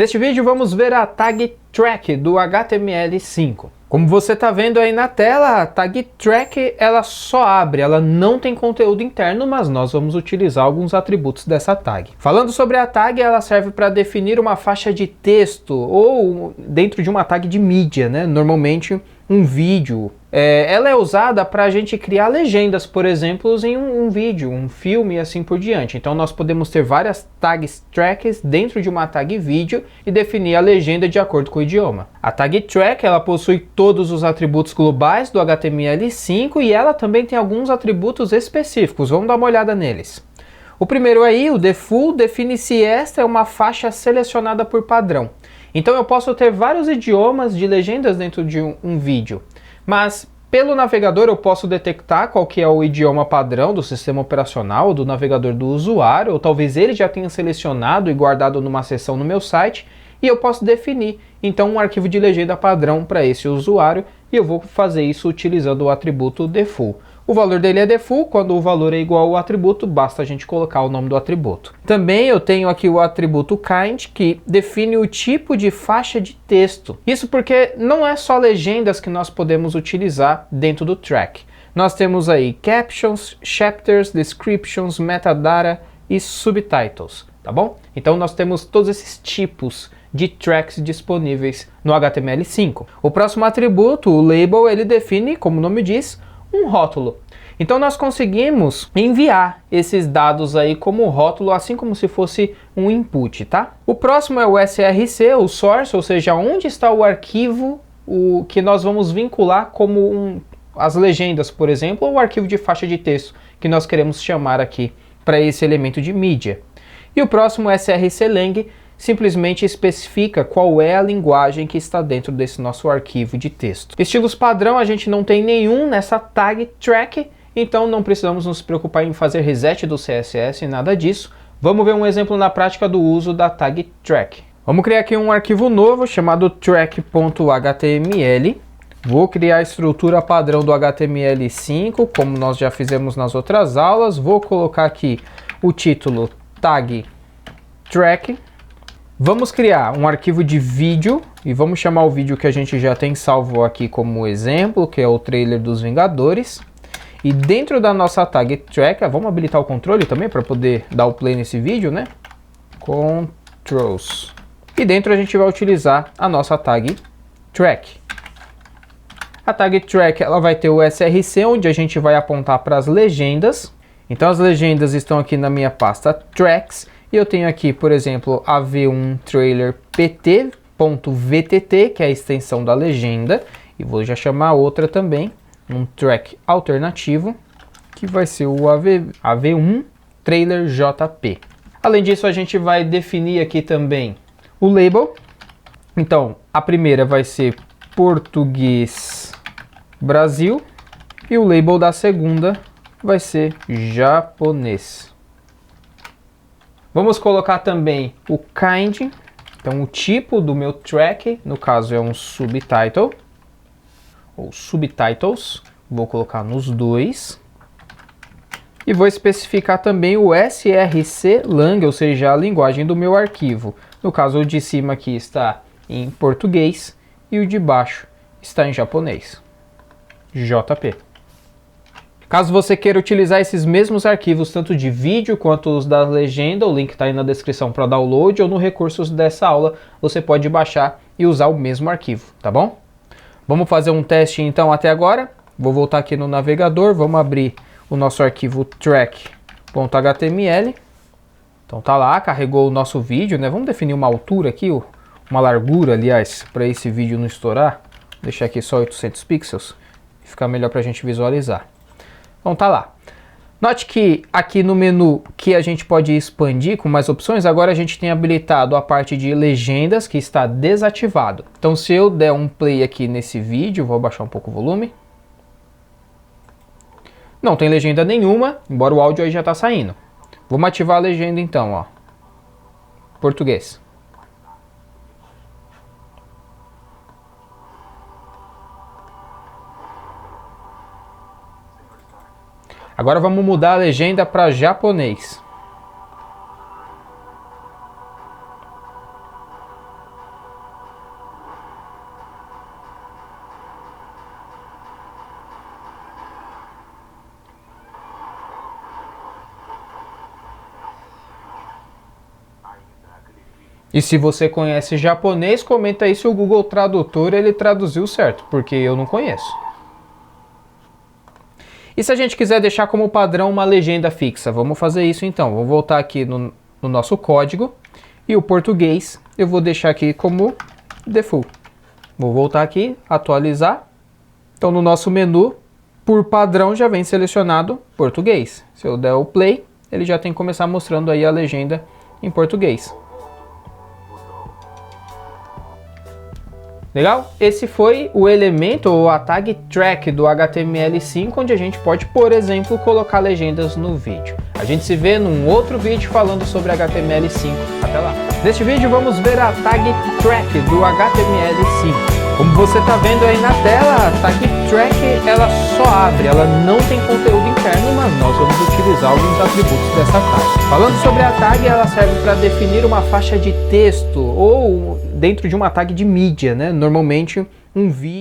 Neste vídeo vamos ver a tag track do HTML5. Como você está vendo aí na tela, a tag track ela só abre, ela não tem conteúdo interno, mas nós vamos utilizar alguns atributos dessa tag. Falando sobre a tag, ela serve para definir uma faixa de texto ou dentro de uma tag de mídia, né? Normalmente um vídeo. Ela é usada para a gente criar legendas, por exemplo, em um vídeo, um filme e assim por diante. Então nós podemos ter várias tags tracks dentro de uma tag vídeo e definir a legenda de acordo com o idioma. A tag track ela possui todos os atributos globais do HTML5 e ela também tem alguns atributos específicos. Vamos dar uma olhada neles. O primeiro aí, o default, define se esta é uma faixa selecionada por padrão. Então eu posso ter vários idiomas de legendas dentro de um vídeo, mas pelo navegador eu posso detectar qual que é o idioma padrão do sistema operacional, do navegador do usuário, ou talvez ele já tenha selecionado e guardado numa seção no meu site, e eu posso definir então um arquivo de legenda padrão para esse usuário, e eu vou fazer isso utilizando o atributo default. O valor dele é default, quando o valor é igual ao atributo, basta a gente colocar o nome do atributo. Também eu tenho aqui o atributo kind, que define o tipo de faixa de texto. Isso porque não é só legendas que nós podemos utilizar dentro do track. Nós temos aí captions, chapters, descriptions, metadata e subtitles, tá bom? Então nós temos todos esses tipos de tracks disponíveis no HTML5. O próximo atributo, o label, ele define, como o nome diz, um rótulo. Então nós conseguimos enviar esses dados aí como rótulo, assim como se fosse um input, tá? O próximo é o src, o source, ou seja, onde está o arquivo que nós vamos vincular como as legendas, por exemplo, ou o arquivo de faixa de texto que nós queremos chamar aqui para esse elemento de mídia. E o próximo srclang simplesmente especifica qual é a linguagem que está dentro desse nosso arquivo de texto. Estilos padrão a gente não tem nenhum nessa tag track, então não precisamos nos preocupar em fazer reset do CSS e nada disso. Vamos ver um exemplo na prática do uso da tag track. Vamos criar aqui um arquivo novo chamado track.html. Vou criar a estrutura padrão do HTML5, como nós já fizemos nas outras aulas. Vou colocar aqui o título tag track. Vamos criar um arquivo de vídeo e vamos chamar o vídeo que a gente já tem salvo aqui como exemplo, que é o trailer dos Vingadores. E dentro da nossa tag track, vamos habilitar o controle também para poder dar o play nesse vídeo, né? Controls. E dentro a gente vai utilizar a nossa tag track. A tag track ela vai ter o src, onde a gente vai apontar para as legendas. Então as legendas estão aqui na minha pasta tracks. E eu tenho aqui, por exemplo, a V1 trailer pt.vtt, que é a extensão da legenda. E vou já chamar outra também, um track alternativo, que vai ser o AV1 trailer jp. Além disso, a gente vai definir aqui também o label. Então, a primeira vai ser português Brasil. E o label da segunda vai ser japonês. Vamos colocar também o kind, então o tipo do meu track, no caso é um subtitle, ou subtitles, vou colocar nos dois. E vou especificar também o srclang, ou seja, a linguagem do meu arquivo. No caso, o de cima aqui está em português e o de baixo está em japonês, JP. Caso você queira utilizar esses mesmos arquivos, tanto de vídeo quanto os da legenda, o link está aí na descrição para download, ou no recursos dessa aula você pode baixar e usar o mesmo arquivo, tá bom? Vamos fazer um teste então até agora. Vou voltar aqui no navegador, vamos abrir o nosso arquivo track.html. Então tá lá, carregou o nosso vídeo, né? Vamos definir uma altura aqui, uma largura, aliás, para esse vídeo não estourar. Vou deixar aqui só 800 pixels, fica melhor para a gente visualizar. Então tá lá. Note que aqui no menu que a gente pode expandir com mais opções, agora a gente tem habilitado a parte de legendas que está desativado. Então se eu der um play aqui nesse vídeo, vou abaixar um pouco o volume. Não tem legenda nenhuma, embora o áudio aí já está saindo. Vamos ativar a legenda então, ó. Português. Agora vamos mudar a legenda para japonês. E se você conhece japonês, comenta aí se o Google Tradutor ele traduziu certo, porque eu não conheço. E se a gente quiser deixar como padrão uma legenda fixa? Vamos fazer isso então. Vou voltar aqui no nosso código e o português eu vou deixar aqui como default. Vou voltar aqui, atualizar. Então no nosso menu, por padrão já vem selecionado português. Se eu der o play, ele já tem que começar mostrando aí a legenda em português. Legal? Esse foi o elemento ou a tag track do HTML5, onde a gente pode, por exemplo, colocar legendas no vídeo. A gente se vê num outro vídeo falando sobre HTML5. Até lá! Neste vídeo vamos ver a tag track do HTML5. Como você está vendo aí na tela, a tag track ela só abre, ela não tem conteúdo interno, mas nós vamos utilizar alguns atributos dessa tag. Falando sobre a tag, ela serve para definir uma faixa de texto ou dentro de uma tag de mídia, né? Normalmente um vídeo.